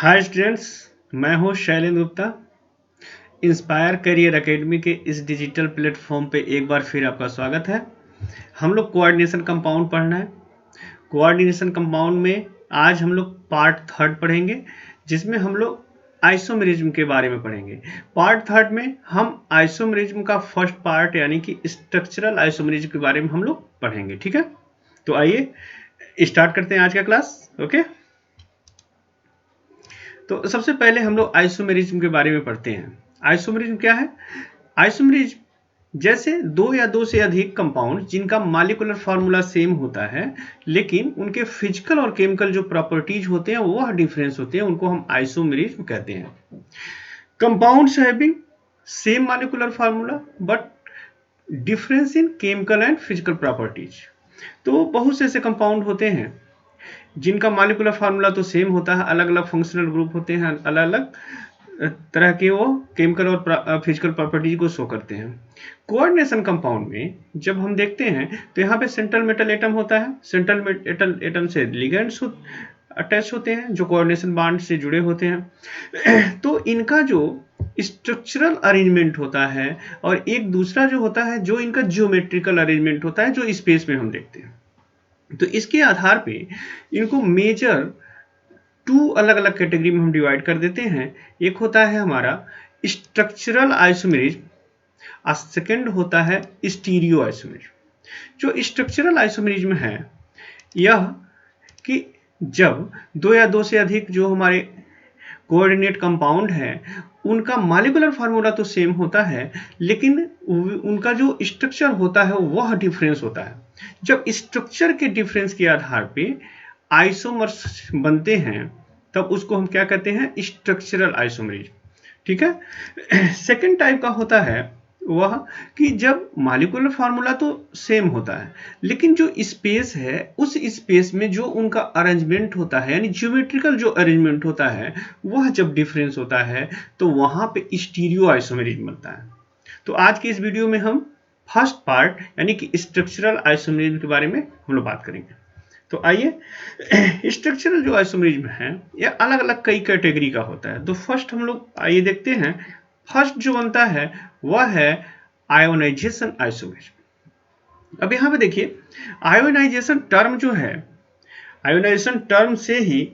Hi students, मैं हूं Shailendra Gupta. Inspire career academy के इस डिजिटल प्लेटफॉर्म पे एक बार फिर आपका स्वागत है। हम लोग कोऑर्डिनेशन कंपाउंड पढ़ना है। कोऑर्डिनेशन कंपाउंड में आज हम लोग पार्ट थर्ड पढ़ेंगे, जिसमें हम लोग आइसोमेरिज्म के बारे में पढ़ेंगे। पार्ट थर्ड में हम आइसोमेरिज्म का फर्स्ट पार्ट यानी कि स्ट्रक्चरल आइसोमेरिज्म के बारे में हम लोग पढ़ेंगे। ठीक है, तो आइए स्टार्ट करते हैं आज का क्लास। ओके, तो सबसे पहले हम लोग आइसोमेरिज्म के बारे में पढ़ते हैं। आइसोमेरिज्म क्या है? आइसोमेरिज्म जैसे दो या दो से अधिक कंपाउंड जिनका मॉलिक्यूलर फार्मूला सेम होता है, लेकिन उनके फिजिकल और केमिकल जो प्रॉपर्टीज होते हैं वह डिफरेंस होते हैं, उनको हम आइसोमेरिज्म कहते हैं। Compounds having same molecular formula but difference in chemical and physical properties. तो बहुत से ऐसे कंपाउंड होते हैं जिनका मॉलिक्यूलर फार्मूला तो सेम होता है, अलग अलग फंक्शनल ग्रुप होते हैं, अलग अलग तरह के वो केमिकल और फिजिकल प्रॉपर्टीज को शो करते हैं। कोऑर्डिनेशन कंपाउंड में जब हम देखते हैं तो यहाँ पे सेंट्रल मेटल एटम होता है। सेंट्रल मेटल एटम से लिगेंड्स अटैच होते हैं जो कोऑर्डिनेशन बॉन्ड से जुड़े होते हैं। तो इनका जो स्ट्रक्चरल अरेंजमेंट होता है और एक दूसरा जो होता है जो इनका ज्योमेट्रिकल अरेंजमेंट होता है, जो स्पेस में हम देखते हैं। तो इसके आधार पे इनको मेजर टू अलग अलग कैटेगरी में हम डिवाइड कर देते हैं। एक होता है हमारा स्ट्रक्चरल आइसोमेरिज्म और सेकंड होता है स्टीरियो आइसोमेरिज्म। जो स्ट्रक्चरल आइसोमेरिज्म है यह कि जब दो या दो से अधिक जो हमारे कोऑर्डिनेट कंपाउंड है उनका मॉलिक्यूलर फार्मूला तो सेम होता है, लेकिन उनका जो स्ट्रक्चर होता है वह डिफरेंस होता है। जब स्ट्रक्चर के डिफरेंस के आधार पे आइसोमर्स बनते हैं तब उसको हम क्या कहते हैं? Structural isomerism. ठीक है। सेकंड टाइप का होता है वह कि जब मॉलिक्यूलर फार्मूला तो सेम होता है, लेकिन जो स्पेस है उस स्पेस में जो उनका अरेंजमेंट होता है यानी ज्योमेट्रिकल जो अरेंजमेंट होता है वह जब डिफरेंस होता है तो वहां पे स्टीरियो आइसोमेरिज्म बनता है। तो आज के इस वीडियो में हम फर्स्ट पार्ट यानी कि स्ट्रक्चरल आइसोमेरिज्म के बारे में हम लोग बात करेंगे। तो आइए, स्ट्रक्चरल जो आइसोमेरिज्म है यह अलग अलग कई कैटेगरी का होता है। तो फर्स्ट हम लोग आइए देखते हैं। फर्स्ट जो बनता है वह है आयोनाइजेशन आइसोमेरिज्म। अब यहाँ पे देखिए, आयोनाइजेशन टर्म जो है, आयोनाइजेशन टर्म से ही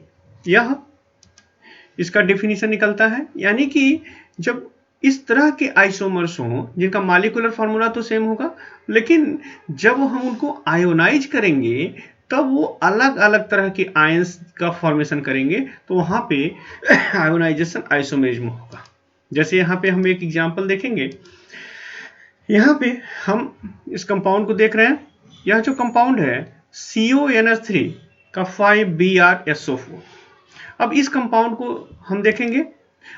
यह इसका डेफिनेशन निकलता है, यानी कि जब इस तरह के आइसोमर्स हों जिनका मॉलिक्यूलर फार्मूला तो सेम होगा, लेकिन जब हम उनको आयोनाइज करेंगे तब वो अलग अलग तरह के आयंस का फॉर्मेशन करेंगे, तो वहां पे आयोनाइजेशन आइसोमेरिज्म होगा। जैसे यहाँ पे हम एक एग्जांपल देखेंगे। यहाँ पे हम इस कंपाउंड को देख रहे हैं। यह जो कंपाउंड है CONH3 का 5BrSO4। अब इस कंपाउंड को हम देखेंगे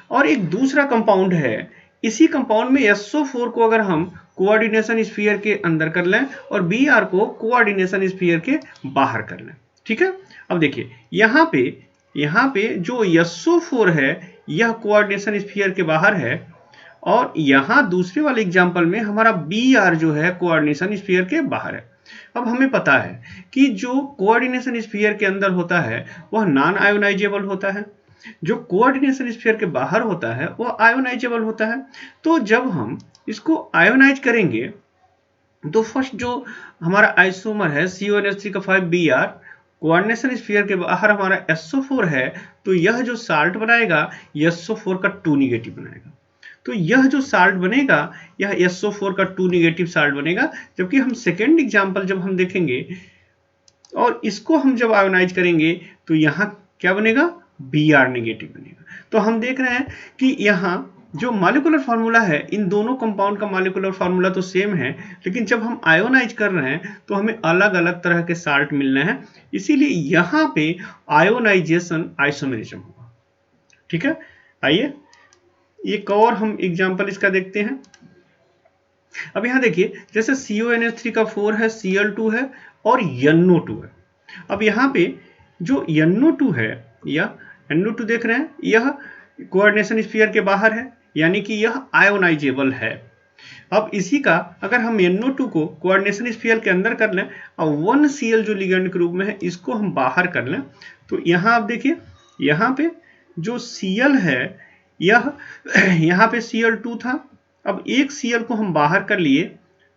और एक दूसरा कंपाउंड है, इसी कंपाउंड में SO4 को अगर हम कोऑर्डिनेशन स्फीयर के अंदर कर लें और Br को कोऑर्डिनेशन स्फीयर के बाहर कर लें। ठीक है। अब देखिए यहाँ पे जो SO4 है यह कोऑर्डिनेशन स्फीयर के बाहर है और यहाँ दूसरे वाले एग्जांपल में हमारा Br जो है कोऑर्डिनेशन स्फीयर के बाहर है। अब हमें पता है कि जो कोऑर्डिनेशन स्फीयर के अंदर होता है वह नॉन आयोनाइजेबल होता है, जो कोऑर्डिनेशन स्फीयर के बाहर होता है वह आयोनाइजेबल होता है। तो जब हम इसको आयोनाइज करेंगे तो फर्स्ट जो हमारा आइसोमर है CONH3 का 5Br, कोऑर्डिनेशन स्फीयर के बाहर हमारा SO4 है, तो यह जो साल्ट बनाएगा SO4 का 2 निगेटिव बनाएगा। तो यह जो साल्ट बनेगा यह SO4 का 2 निगेटिव साल्ट बनेगा। जबकि हम सेकेंड एग्जाम्पल जब हम देखेंगे और इसको हम जब आयोनाइज करेंगे तो यहाँ क्या बनेगा? Br नेगेटिव बनेगा। तो हम देख रहे हैं कि यहाँ जो मॉलिक्यूलर फार्मूला है, इन दोनों कंपाउंड का मॉलिक्यूलर फार्मूला तो सेम है, लेकिन जब हम आयोनाइज कर रहे हैं तो हमें अलग अलग तरह के साल्ट मिलने हैं, इसीलिए यहाँ पे आयोनाइजेशन आइसोमेरिज्म होगा। ठीक है। आइए एक और हम एग्जांपल इसका देखते हैं। अब यहाँ देखिए, जैसे CONH3 का 4 है, Cl2 है और NO2 है। अब यहाँ पे जो NO2 है या NO2 देख रहे हैं, यह कोऑर्डिनेशन स्फीयर के बाहर है, यानी कि यह आयोनाइजेबल है। अब इसी का अगर हम NO2 को कोऑर्डिनेशन स्फीयर के अंदर कर लें और 1Cl जो लिगेंड के रूप में है इसको हम बाहर कर लें, तो यहाँ आप देखिए, यहाँ पे जो Cl है यह यहाँ पे Cl2 था, अब एक Cl को हम बाहर कर लिए,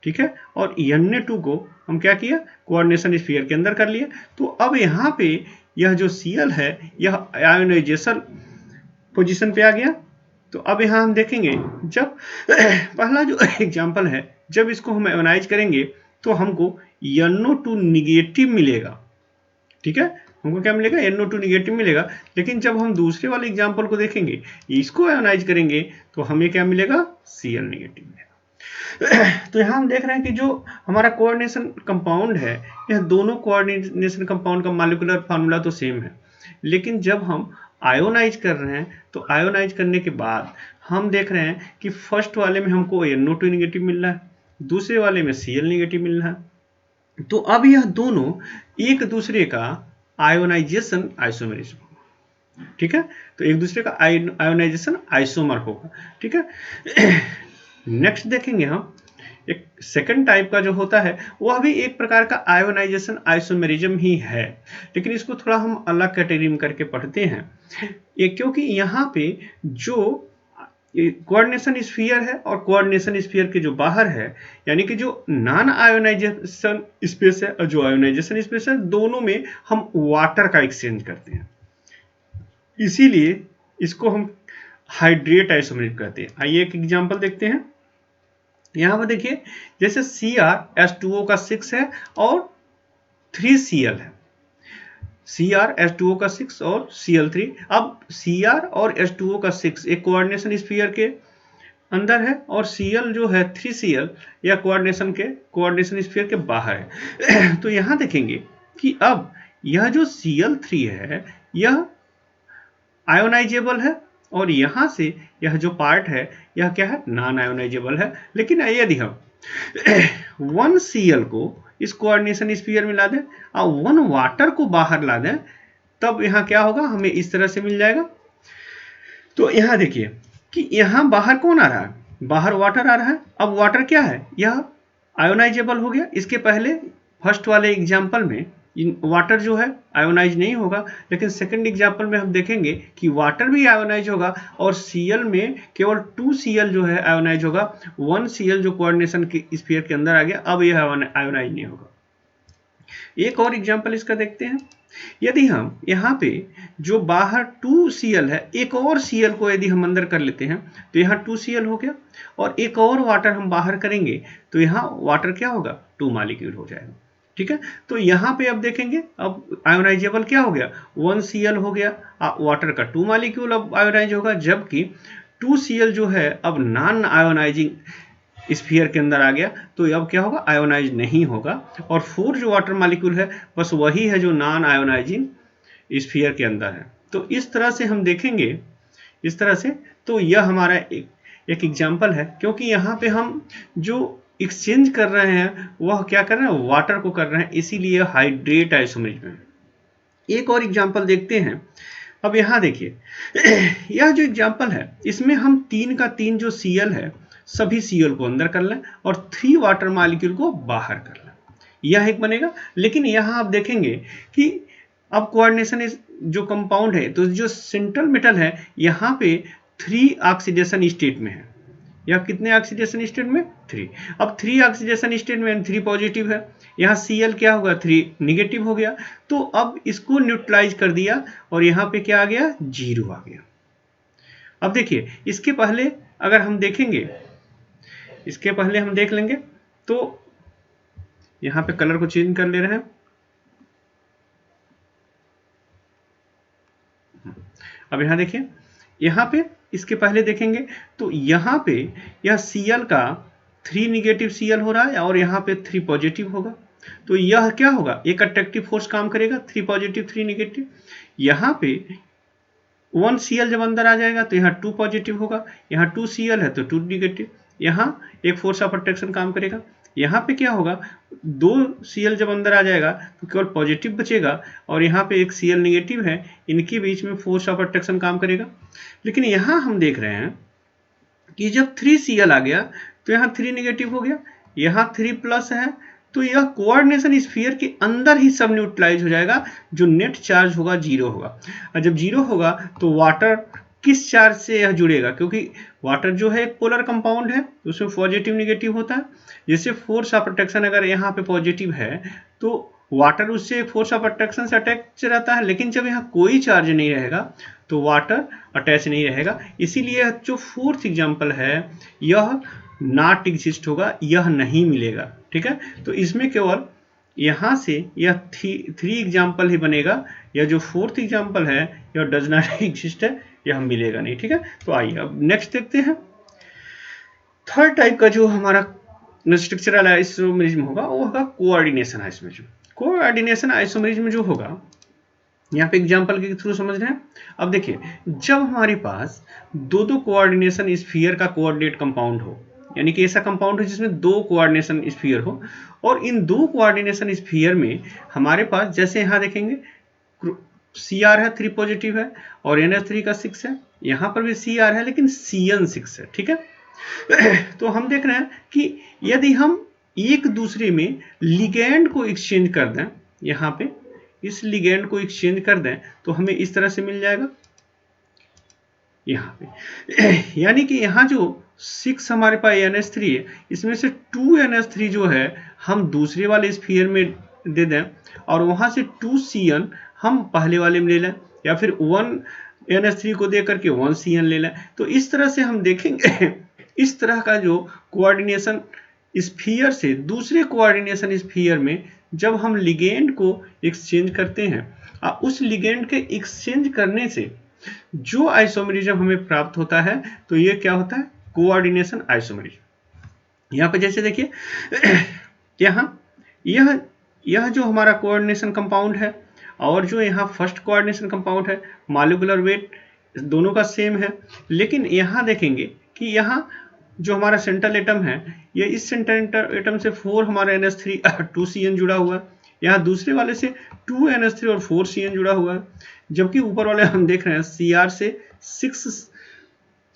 ठीक है, और Na2 को हम क्या किया, कोऑर्डिनेशन स्फीयर के अंदर कर लिए। तो अब यहाँ पे यह जो Cl है यह आयोनाइजेशन पोजीशन पे आ गया। तो अब यहाँ हम देखेंगे जब पहला जो एग्जाम्पल है, जब इसको हम आयोनाइज करेंगे तो हमको NO2 निगेटिव मिलेगा, ठीक है, हमको क्या मिलेगा, NO2 निगेटिव मिलेगा। लेकिन जब हम दूसरे वाले एग्जाम्पल को देखेंगे, इसको आयोनाइज करेंगे तो हमें क्या मिलेगा, Cl निगेटिव मिलेगा। तो यहाँ हम देख रहे हैं कि जो हमारा कोऑर्डिनेशन कंपाउंड है, यह दोनों कोऑर्डिनेशन कंपाउंड का मॉलिक्यूलर फार्मूला तो सेम है, लेकिन जब हम आयोनाइज कर रहे हैं तो आयोनाइज करने के बाद हम देख रहे हैं कि फर्स्ट वाले में हमको NO2 निगेटिव मिल रहा है, दूसरे वाले में Cl निगेटिव मिल रहा है। तो अब यह दोनों एक दूसरे का आयोनाइजेशन आइसोमेरिज्म, ठीक है, तो एक दूसरे का आयोनाइजेशन आइसोमर होगा, ठीक है। नेक्स्ट देखेंगे हम एक सेकंड टाइप का जो होता है वह भी एक प्रकार का आयोनाइजेशन आइसोमेरिज्म ही है, लेकिन इसको थोड़ा हम अलग कैटेगरी में करके पढ़ते हैं, क्योंकि यहाँ पे जो कोऑर्डिनेशन स्फीयर है और कोऑर्डिनेशन स्फीयर के जो बाहर है, यानी कि जो नॉन आयोनाइजेशन स्पेस है और जो आयोनाइजेशन स्पेस है, दोनों में हम वाटर का एक्सचेंज करते हैं, इसीलिए इसको हम हाइड्रेट आइसोमेरिज्म कहते हैं। आइए एक एग्जांपल देखते हैं। यहाँ पर देखिए, जैसे Cr H2O का 6 है और 3Cl है, Cr H2O का 6 और Cl3। अब Cr और H2O का 6 एक कोऑर्डिनेशन स्फीयर के अंदर है और Cl जो है 3Cl या कोऑर्डिनेशन स्फीयर के बाहर है। तो यहाँ देखेंगे कि अब यह जो Cl3 है यह आयोनाइजेबल है और यहाँ से यह जो पार्ट है यह क्या है, नॉन आयोनाइजेबल है। लेकिन यदि हम 1Cl को इस कोऑर्डिनेशन स्फीयर में ला दें और 1 वाटर को बाहर ला दें, तब यहाँ क्या होगा, हमें इस तरह से मिल जाएगा। तो यहाँ देखिए कि यहाँ बाहर कौन आ रहा है, बाहर वाटर आ रहा है। अब वाटर क्या है, यह आयोनाइजेबल हो गया। इसके पहले फर्स्ट वाले एग्जाम्पल में वाटर जो है आयोनाइज नहीं होगा, लेकिन सेकंड एग्जाम्पल में हम देखेंगे कि वाटर भी आयोनाइज होगा और Cl में केवल 2Cl जो है आयोनाइज होगा, 1Cl जो कोऑर्डिनेशन के स्फीयर के अंदर आ गया, अब यह आयोनाइज नहीं होगा। एक और एग्जाम्पल इसका देखते हैं। यदि हम यहाँ पे जो बाहर 2Cl है, एक और Cl को यदि हम अंदर कर लेते हैं तो यहाँ 2Cl हो गया, और एक और वाटर हम बाहर करेंगे तो यहाँ वाटर क्या होगा, 2 मॉलिक्यूल हो जाएगा, ठीक है। तो यहाँ पे अब देखेंगे, अब आयोनाइजेबल क्या हो गया, 1Cl हो गया, वाटर का 2 मॉलिक्यूल अब आयोनाइज होगा, जबकि 2Cl जो है अब नॉन आयोनाइजिंग स्फीयर के अंदर आ गया, तो अब क्या होगा, आयोनाइज नहीं होगा। और 4 जो वाटर मॉलिक्यूल है बस वही है जो नॉन आयोनाइजिंग स्फीयर के अंदर है। तो इस तरह से हम देखेंगे, इस तरह से। तो यह हमारा एक एग्जाम्पल है, क्योंकि यहाँ पे हम जो एक्सचेंज कर रहे हैं वह क्या कर रहे हैं, वाटर को कर रहे हैं, इसीलिए हाइड्रेट आइसोमेरिज्म है। एक और एग्जाम्पल देखते हैं। अब यहाँ देखिए, यह जो एग्जाम्पल है इसमें हम 3 का 3 जो Cl है सभी Cl को अंदर कर लें और 3 वाटर मॉलिक्यूल को बाहर कर लें, यह एक बनेगा। लेकिन यहाँ आप देखेंगे कि अब कोऑर्डिनेशन जो कंपाउंड है, तो जो सेंट्रल मेटल है यहाँ पे 3 ऑक्सीडेशन स्टेट में है। यह कितने ऑक्सीडेशन स्टेट में, 3। अब 3 ऑक्सीडेशन स्टेट में 3 पॉजिटिव है, यहाँ Cl क्या होगा, 3 निगेटिव हो गया। तो अब इसको न्यूट्रलाइज कर दिया और यहाँ पे क्या आ गया, 0 आ गया। अब देखिए, इसके पहले अगर हम देखेंगे, इसके पहले हम देख लेंगे, तो यहाँ पे कलर को चेंज कर ले रहे हैं। अब यहाँ देखिए, यहाँ पे इसके पहले देखेंगे तो यहाँ पे यह Cl का 3 निगेटिव Cl हो रहा है और यहाँ पे 3 पॉजिटिव होगा। तो यह क्या होगा, एक अट्रैक्टिव फोर्स काम करेगा, 3 पॉजिटिव 3 निगेटिव। यहाँ पे 1Cl जब अंदर आ जाएगा तो यहाँ 2 पॉजिटिव होगा, यहाँ 2Cl है तो 2 निगेटिव, यहाँ एक फोर्स ऑफ अट्रैक्शन काम करेगा। यहाँ पे क्या होगा, 2Cl जब अंदर आ जाएगा तो केवल पॉजिटिव बचेगा और यहाँ पे एक Cl निगेटिव है, इनके बीच में फोर्स ऑफ अट्रैक्शन काम करेगा। लेकिन यहाँ हम देख रहे हैं कि जब 3Cl आ गया तो यहाँ 3 निगेटिव हो गया, यहाँ 3 प्लस है तो यह कोऑर्डिनेशन स्फीयर के अंदर ही सब न्यूट्रलाइज हो जाएगा, जो नेट चार्ज होगा 0 होगा। और जब 0 होगा तो वाटर किस चार्ज से यह जुड़ेगा, क्योंकि वाटर जो है एक पोलर कंपाउंड है, उसमें पॉजिटिव निगेटिव होता है। जैसे फोर्स ऑफ अट्रैक्शन अगर यहाँ पे पॉजिटिव है तो वाटर उससे फोर्स ऑफ अट्रैक्शन से अटैच रहता है, लेकिन जब यहाँ कोई चार्ज नहीं रहेगा तो वाटर अटैच नहीं रहेगा। इसीलिए जो फोर्थ एग्जाम्पल है यह नॉट एग्जिस्ट होगा, यह नहीं मिलेगा। ठीक है, तो इसमें केवल यहाँ से यह 3 एग्जाम्पल ही बनेगा। यह जो फोर्थ एग्जाम्पल है यह डज नॉट एग्जिस्ट है, यह मिलेगा नहीं। ठीक है, तो आइए अब नेक्स्ट देखते हैं। थर्ड टाइप का जो हमारा स्ट्रक्चरल आइसोमेरिज्म होगा वो होगा कोऑर्डिनेशन आइसोमेरिज्म। कोऑर्डिनेशन आइसोमेरिज्म जो होगा, यहाँ पे एग्जांपल के थ्रू समझ रहे हैं। अब देखिए, जब हमारे पास दो कोऑर्डिनेशन स्फीयर का कोऑर्डिनेट कंपाउंड हो, यानी कि ऐसा कंपाउंड हो जिसमें 2 कोऑर्डिनेशन स्फीयर हो, और इन 2 कोऑर्डिनेशन स्फीयर में हमारे पास जैसे यहाँ देखेंगे Cr है 3 पॉजिटिव है और NH3 का 6 है, यहाँ पर भी Cr है लेकिन Cn 6 है। ठीक है, तो हम देख रहे हैं कि यदि हम एक दूसरे में लिगेंड को एक्सचेंज कर दें, यहाँ पे इस लिगेंड को एक्सचेंज कर दें तो हमें इस तरह से मिल जाएगा यहाँ पे। यानी कि यहाँ जो 6 हमारे पास NH3 है, इसमें से 2 NH3 जो है हम दूसरे वाले स्फीयर में दे दें और वहाँ से 2 Cn हम पहले वाले में ले लें, या फिर 1 NH3 को दे करके 1 Cn ले लें। तो इस तरह से हम देखेंगे इस तरह का जो कोऑर्डिनेशन स्फीयर से दूसरे कोऑर्डिनेशन स्फीयर में जब हम लिगेंड को एक्सचेंज करते हैं, उस लिगेंड के एक्सचेंज करने से जो आइसोमेरिज्म हमें प्राप्त होता है तो ये क्या होता है, कोऑर्डिनेशन आइसोमेरिज्म। यहाँ पे जैसे देखिए यहाँ यह जो हमारा कोऑर्डिनेशन कंपाउंड है और जो यहाँ फर्स्ट कोऑर्डिनेशन कंपाउंड है, मॉलिक्यूलर वेट दोनों का सेम है, लेकिन यहाँ देखेंगे कि यहाँ जो हमारा सेंट्रल एटम है, ये इस सेंट्रल एटम से 4 हमारा NH3 2 Cn जुड़ा हुआ है, यहाँ दूसरे वाले से 2 NH3 और 4 Cn जुड़ा हुआ है, जबकि ऊपर वाले हम देख रहे हैं Cr से 6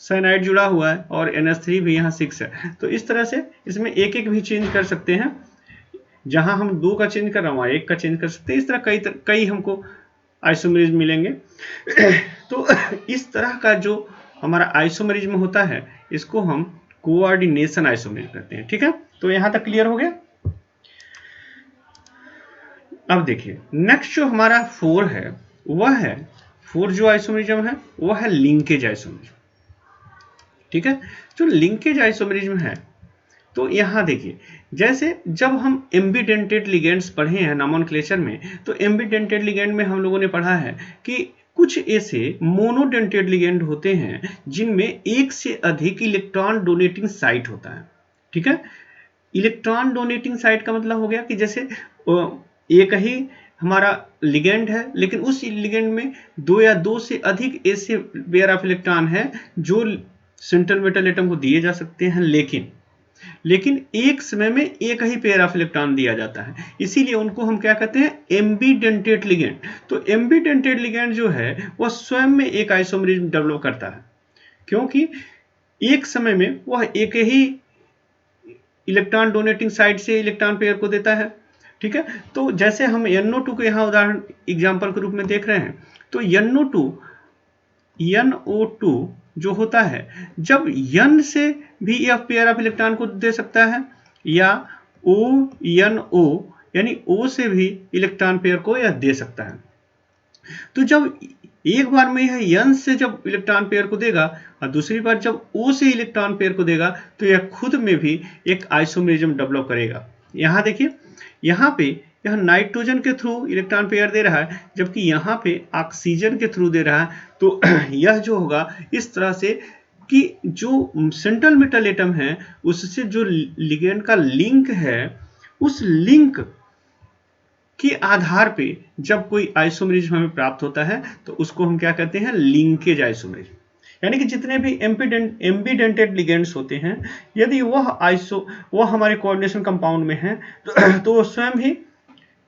साइनाइड जुड़ा हुआ है और NH3 भी यहाँ 6 है। तो इस तरह से इसमें एक एक भी चेंज कर सकते हैं, जहां हम 2 का चेंज कर रहा हूँ 1 का चेंज कर सकते हैं। इस तरह कई हमको आइसोमेरिज्म मिलेंगे। तो इस तरह का जो हमारा आइसोमेरिज्म होता है इसको हम कोऑर्डिनेशन आइसोमेरिज्म कहते हैं। ठीक है, तो यहां तक क्लियर हो गया। अब देखिए नेक्स्ट जो हमारा 4 है, वह है 4 जो आइसोमेरिज्म है वह है लिंकेज आइसोमेरिज्म। ठीक है, जो लिंकेज आइसोमेरिज्म है तो यहाँ देखिए, जैसे जब हम एम्बिडेंटेड लिगेंड्स पढ़े हैं नॉमेनक्लेचर में, तो एम्बिडेंटेड लिगेंड में हम लोगों ने पढ़ा है कि कुछ ऐसे मोनोडेंटेड लिगेंड होते हैं जिनमें एक से अधिक इलेक्ट्रॉन डोनेटिंग साइट होता है। ठीक है, इलेक्ट्रॉन डोनेटिंग साइट का मतलब हो गया कि जैसे एक ही हमारा लिगेंड है लेकिन उस लिगेंड में 2 या 2 से अधिक ऐसे पेयर ऑफ इलेक्ट्रॉन है जो सेंट्रल मेटल एटम को दिए जा सकते हैं, लेकिन एक समय में एक ही पेयर ऑफ इलेक्ट्रॉन दिया जाता है, इसीलिए उनको हम क्या कहते हैं, एम्बिडेंटेड लिगेंड। तो एम्बिडेंटेड लिगेंड जो है वह स्वयं में एक आइसोमेरिज्म डेवलप करता है, क्योंकि एक समय में वह एक ही इलेक्ट्रॉन डोनेटिंग साइड से इलेक्ट्रॉन पेयर को देता है। ठीक है, तो जैसे हम NO2 को यहाँ उदाहरण एग्जाम्पल के रूप में देख रहे हैं, तो NO2 जो होता है जब N से भी यह पेयर ऑफ इलेक्ट्रॉन को दे सकता है, या ONO यानी O से भी इलेक्ट्रॉन पेयर को यह दे सकता है। तो जब एक बार में यह N से जब इलेक्ट्रॉन पेयर को देगा और दूसरी बार जब O से इलेक्ट्रॉन पेयर को देगा तो यह खुद में भी एक आइसोमेरिज्म डेवलप करेगा। यहाँ देखिए, यहाँ पे यह नाइट्रोजन के थ्रू इलेक्ट्रॉन पेयर दे रहा है, जबकि यहाँ पे ऑक्सीजन के थ्रू दे रहा है। तो यह जो होगा इस तरह से कि जो सेंट्रल मेटल एटम है उससे जो लिगेंड का लिंक है, उस लिंक के आधार पे जब कोई आइसोमेरिज्म हमें प्राप्त होता है तो उसको हम क्या कहते हैं, लिंकेज आइसोमेरिज्म। यानी कि जितने भी एम्बिडेंटेड लिगेंड्स होते हैं, यदि वह हमारे कोऑर्डिनेशन कंपाउंड में है तो वो स्वयं ही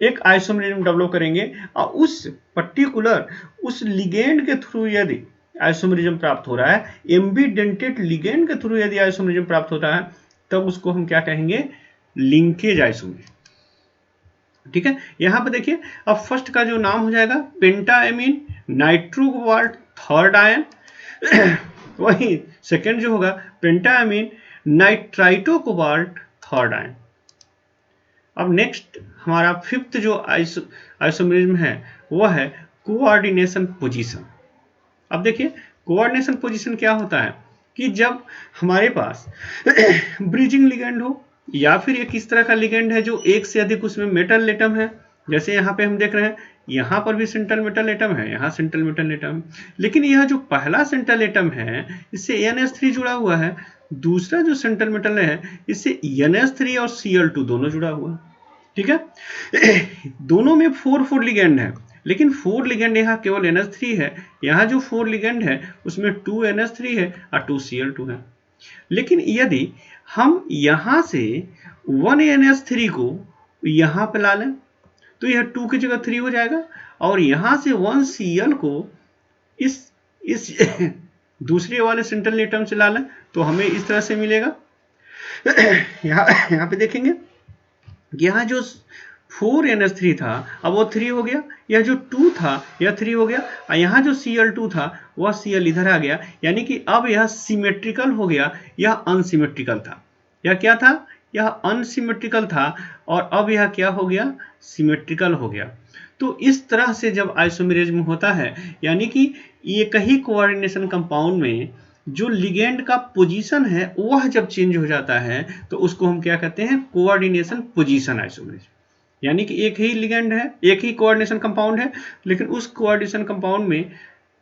एक आइसोमेरिज्म डेवलप करेंगे, और उस पर्टिकुलर उस लिगेंड के थ्रू यदि आइसोमेरिज्म प्राप्त हो रहा है, एम्बिडेंटेड लिगेंड के थ्रू यदि आइसोमेरिज्म प्राप्त होता है, तब उसको हम क्या कहेंगे, लिंकेज आइसोमेरिज्म। ठीक है, यहाँ पे देखिए अब फर्स्ट का जो नाम हो जाएगा पेंटाएमीन नाइट्रो कोबाल्ट थर्ड आयन वही सेकंड जो होगा पेंटाएमीन नाइट्राइटो कोबाल्ट थर्ड आयन। अब नेक्स्ट हमारा फिफ्थ जो आइसोमेरिज्म है वो है कोऑर्डिनेशन पोजीशन। अब देखिए कोऑर्डिनेशन पोजीशन क्या होता है कि जब हमारे पास ब्रिजिंग लिगेंड हो या फिर एक इस तरह का लिगेंड है जो एक से अधिक उसमें मेटल एटम है, जैसे यहाँ पे हम देख रहे हैं यहाँ पर भी सेंट्रल मेटल एटम है, यहाँ सेंट्रल मेटल एटम, लेकिन यह जो पहला सेंट्रल एटम है इससे NH3 जुड़ा हुआ है, दूसरा जो सेंट्रल मेटल है इससे NH3 और Cl2 दोनों जुड़ा हुआ है। ठीक है दोनों में 4 लिगेंड है, लेकिन 4 लिगेंड यहाँ केवल NH3 है, यहाँ जो 4 लिगेंड है उसमें 2 NH3 है और 2 Cl2 है। लेकिन यदि हम यहाँ से 1 NH3 को यहाँ पे ला लें तो यह 2 की जगह 3 हो जाएगा, और यहाँ से 1 Cl को इस दूसरे वाले सेंट्रल एटम से ला लें तो हमें इस तरह से मिलेगा। यहाँ पे देखेंगे यहाँ जो 4 NH3 था अब वो 3 हो गया, यह जो 2 था यह 3 हो गया, और यहाँ जो Cl2 था वह Cl इधर आ गया, यानी कि अब यह सिमेट्रिकल हो गया, यह अनसिमेट्रिकल था। यह क्या था? यह अनसिमेट्रिकल था और अब यह क्या हो गया? सिमेट्रिकल हो गया। तो इस तरह से जब आइसोमेरिज्म होता है, यानी कि एक ही कोऑर्डिनेशन कंपाउंड में जो लिगेंड का पोजीशन है वह जब चेंज हो जाता है तो उसको हम क्या कहते हैं? Coordination position isomerism. यानी कि एक ही लिगेंड है, एक ही कोऑर्डिनेशन कंपाउंड है, लेकिन उस कोऑर्डिनेशन कंपाउंड में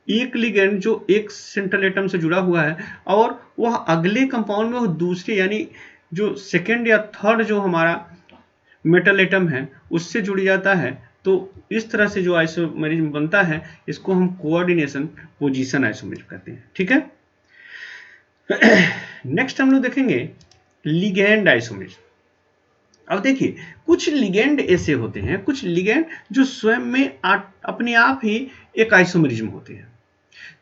एक लिगेंड जो एक सेंट्रल एटम से जुड़ा हुआ है और वह अगले कंपाउंड में वह दूसरे यानी जो सेकेंड या थर्ड जो हमारा मेटल एटम है उससे जुड़ जाता है। तो इस तरह से जो आइसोमेरिज्म बनता है इसको हम कोऑर्डिनेशन पोजीशन आइसोमेरिज्म कहते हैं। ठीक है, नेक्स्ट हम लोग देखेंगे लिगेंड आइसोमेरिज्म। अब देखिए कुछ लिगेंड ऐसे होते हैं, कुछ लिगेंड जो स्वयं में अपने आप ही एक आइसोमेरिज्म होते हैं।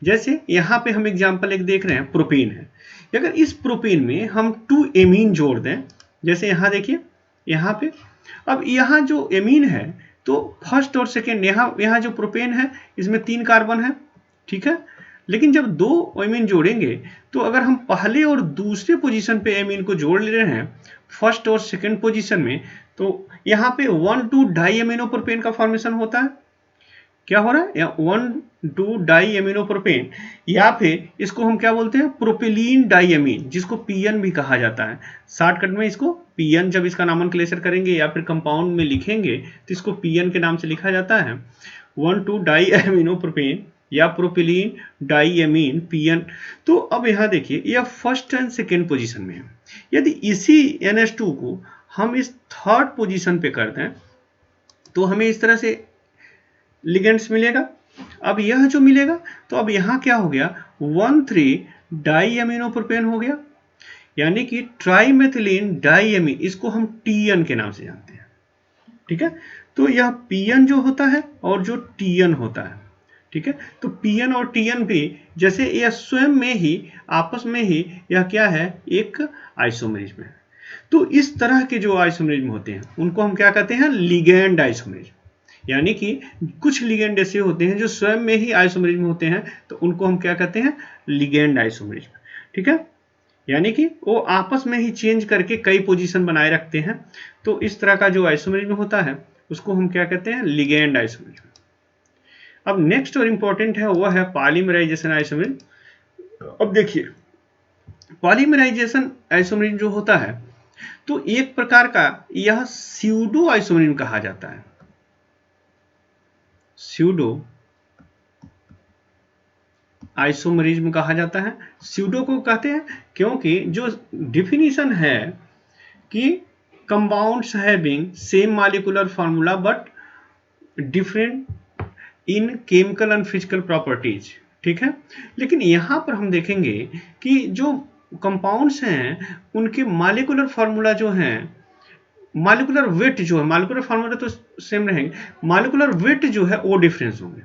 जैसे यहाँ पे हम एग्जांपल एक देख रहे हैं, प्रोपेन है। अगर इस प्रोपेन में हम 2 एमीन जोड़ दें, जैसे यहाँ देखिए यहाँ पे, अब यहाँ जो एमीन है तो फर्स्ट और सेकेंड यहाँ जो प्रोपेन है इसमें 3 कार्बन है, ठीक है। लेकिन जब 2 एमीन जोड़ेंगे तो अगर हम पहले और दूसरे पोजीशन पे एमीन को जोड़ ले रहे हैं फर्स्ट और सेकेंड पोजीशन में, तो यहाँ पे 1,2 डाई एमिनोप्रोपेन का फॉर्मेशन होता है। क्या हो रहा है? 1,2 डाई एमिनोप्रोपेन, या फिर इसको हम क्या बोलते हैं? प्रोपिलीन डाई एमीन, जिसको पीएन भी कहा जाता है। शॉर्टकट में इसको पीएन, जब इसका नामनक्लेचर करेंगे या फिर कंपाउंड में लिखेंगे तो इसको पीएन के नाम से लिखा जाता है। 1,2 डाई एमिनोप्रोपेन या प्रोपिलीन डाई एमीन पीएन। तो अब यहाँ देखिए यह फर्स्ट एंड सेकेंड पोजीशन में है। यदि इसी NH2 को हम इस थर्ड पोजीशन पे कर दें तो हमें इस तरह से लिगेंड्स मिलेगा। अब यह जो मिलेगा तो अब यहाँ क्या हो गया? 1,3 डाई एमिनोप्रोपेन हो गया, यानी कि ट्राइमेथिलीन डाई एमीन, इसको हम टीएन के नाम से जानते हैं। ठीक है, तो यह पीएन जो होता है और जो टीएन होता है, ठीक है, तो पीएन और टीएन भी जैसे यह स्वयं में ही आपस में ही यह क्या है? एक आइसोमेरिज्म है। तो इस तरह के जो आइसोमेरिज्म होते हैं उनको हम क्या कहते हैं? Ligand isomerism. यानी कि कुछ लिगेंड ऐसे होते हैं जो स्वयं में ही आइसोमेरिज्म होते हैं, तो उनको हम क्या कहते हैं? Ligand isomerism. ठीक है, यानी कि वो आपस में ही चेंज करके कई पोजीशन बनाए रखते हैं। तो इस तरह का जो आइसोमेरिज्म होता है उसको हम क्या कहते हैं? Ligand isomerism. अब नेक्स्ट और इंपॉर्टेंट है वह है पॉलीमराइजेशन आइसोमेरिज्म। अब देखिए पॉलीमराइजेशन आइसोमेरिज्म जो होता है तो एक प्रकार का यह स्यूडो आइसोमेरिज्म कहा जाता है। स्यूडो आइसोमेरिज्म कहा जाता है। स्यूडो को कहते हैं क्योंकि जो डिफिनीशन है कि compounds having same molecular formula but different in chemical and physical properties, ठीक है। लेकिन यहाँ पर हम देखेंगे कि जो कंपाउंड्स हैं उनके मॉलिक्यूलर फार्मूला जो हैं, मॉलिक्यूलर वेट जो है, मॉलिक्यूलर फार्मूला तो सेम रहेंगे, मॉलिक्यूलर वेट जो है वो डिफरेंस होंगे।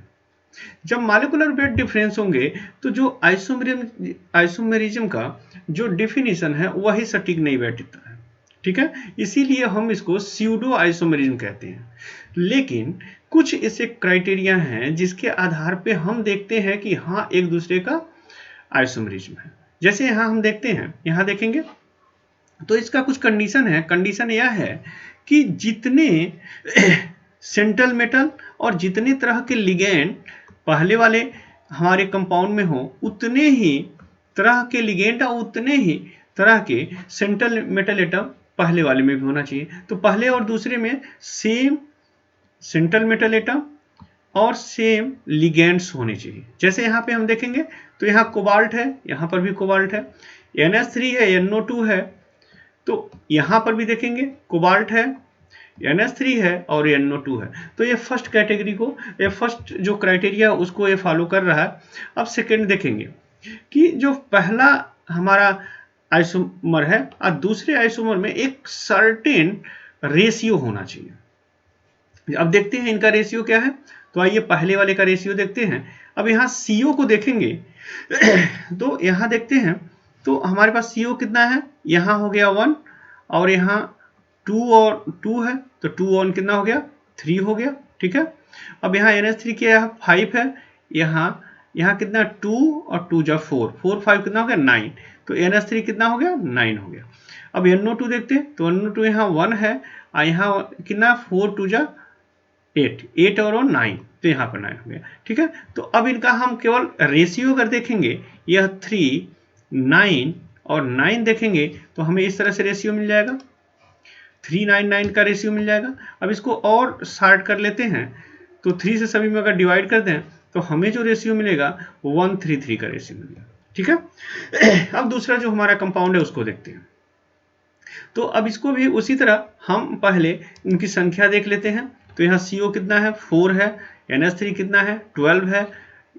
जब मॉलिक्यूलर वेट डिफरेंस होंगे तो जो आइसोमेरिज्म का जो डिफिनीशन है वही सटीक नहीं बैठता है। ठीक है, इसीलिए हम इसको स्यूडो आइसोमेरिज्म कहते हैं। लेकिन कुछ ऐसे क्राइटेरिया हैं जिसके आधार पे हम देखते हैं कि हाँ एक दूसरे का आइसोमेरिज्म है। जैसे यहाँ हम देखते हैं, यहाँ देखेंगे तो इसका कुछ कंडीशन है। कंडीशन यह है कि जितने सेंट्रल मेटल और जितने तरह के लिगेंड पहले वाले हमारे कंपाउंड में हो, उतने ही तरह के लिगेंड और उतने ही तरह के सेंट्रल मेटल एटम पहले वाले में भी होना चाहिए। तो पहले और दूसरे में सेम सेंट्रल मेटल एटम और सेम लिगेंड्स होने चाहिए। जैसे यहाँ पे हम देखेंगे तो यहाँ कोबाल्ट है, यहाँ पर भी कोबाल्ट है, NH3 है, NO2 है, तो यहाँ पर भी देखेंगे कोबाल्ट है, NH3 है और NO2 है। तो ये फर्स्ट कैटेगरी को, ये फर्स्ट जो क्राइटेरिया उसको ये फॉलो कर रहा है। अब सेकेंड देखेंगे कि जो पहला हमारा आइसोमर है और दूसरे आइसोमर में एक सर्टेन रेशियो होना चाहिए। अब देखते हैं इनका रेशियो क्या है। तो आइए पहले वाले का रेशियो देखते हैं। अब यहाँ CO को देखेंगे तो यहाँ देखते हैं तो हमारे पास CO कितना है, यहाँ हो गया 1 और यहाँ 2 और 2 है, तो 2 और कितना हो गया, 3 हो गया। ठीक है, अब यहाँ NH3 के यहाँ 5 है, यहाँ कितना 2 और 2 जा 4, 4 5 कितना हो गया 9, तो NH3 कितना हो गया 9 हो गया। अब NO2 देखते हैं तो NO2 यहाँ 1 है और यहाँ कितना 4 2 जा 8, 8 और 9, तो यहाँ पर 9 हो गया। ठीक है, तो अब इनका हम केवल रेशियो अगर देखेंगे, यह 3 9 और 9 देखेंगे तो हमें इस तरह से रेशियो मिल जाएगा, 399 का रेशियो मिल जाएगा। अब इसको और शार्ट कर लेते हैं तो 3 से सभी में अगर डिवाइड कर दें तो हमें जो रेशियो मिलेगा 133 का रेशियो मिलेगा। ठीक है, अब दूसरा जो हमारा कंपाउंड है उसको देखते हैं। तो अब इसको भी उसी तरह हम पहले उनकी संख्या देख लेते हैं। तो यहाँ CO कितना है 4 है, NH3 कितना है 12 है,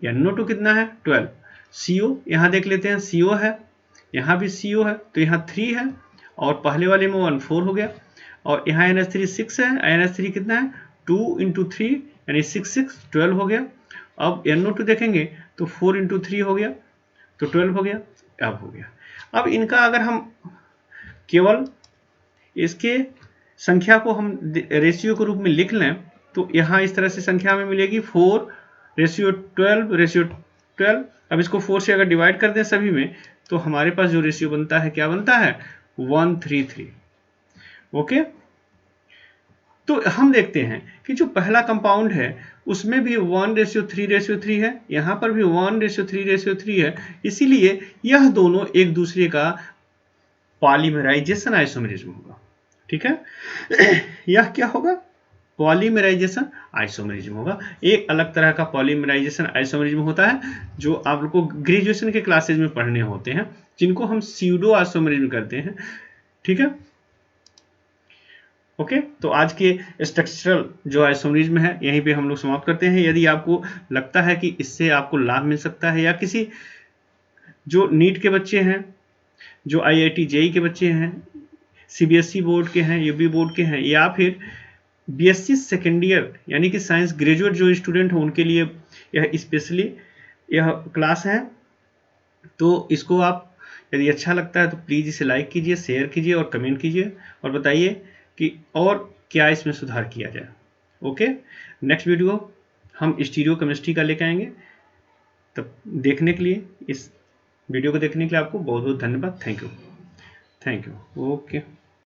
NO2 कितना है 12, CO यहाँ देख लेते हैं, CO है, यहाँ भी CO है, तो यहाँ 3 है और पहले वाले में 1 4 हो गया और यहाँ NH3 6 है, NH3 कितना है 2 × 3 यानी 6 6 12 हो गया। अब NO2 देखेंगे तो 4 × 3 हो गया तो 12 हो गया। अब हो गया, अब इनका अगर हम केवल इसके संख्या को हम रेशियो के रूप में लिख लें तो यहाँ इस तरह से संख्या में मिलेगी 4 रेशियो 12 रेशियो 12। अब इसको 4 से अगर डिवाइड कर दें सभी में तो हमारे पास जो रेशियो बनता है क्या बनता है 133। ओके, तो हम देखते हैं कि जो पहला कंपाउंड है उसमें भी 1:3:3 है, यहाँ पर भी 1:3:3 है, इसीलिए यह दोनों एक दूसरे का पॉलीमराइजेशन आइसोमेरिज्म होगा। ठीक है, यह क्या होगा पॉलीमराइजेशन आइसोमेरिज्म होगा। एक अलग तरह का पॉलीमराइजेशन आइसोमेरिज्म होता है जो आप लोग को ग्रेजुएशन के क्लासेज में पढ़ने होते हैं, जिनको हम स्यूडो आइसोमेरिज्म करते हैं। ठीक है, ओके, तो आज के स्ट्रक्चरल जो आइसोमेरिज्म है यहीं पे हम लोग समाप्त करते हैं। यदि आपको लगता है कि इससे आपको लाभ मिल सकता है या किसी जो नीट के बच्चे हैं, जो IIT JEE के बच्चे हैं, CBSE बोर्ड के हैं, UP बोर्ड के हैं, या फिर BSc सेकेंड ईयर यानी कि साइंस ग्रेजुएट जो स्टूडेंट हो उनके लिए यह स्पेशली यह क्लास है। तो इसको आप यदि अच्छा लगता है तो प्लीज़ इसे लाइक कीजिए, शेयर कीजिए और कमेंट कीजिए और बताइए कि और क्या इसमें सुधार किया जाए। ओके, नेक्स्ट वीडियो हम स्टीरियो केमिस्ट्री का लेकर आएंगे। तब देखने के लिए, इस वीडियो को देखने के लिए आपको बहुत बहुत धन्यवाद। Thank you. ओके।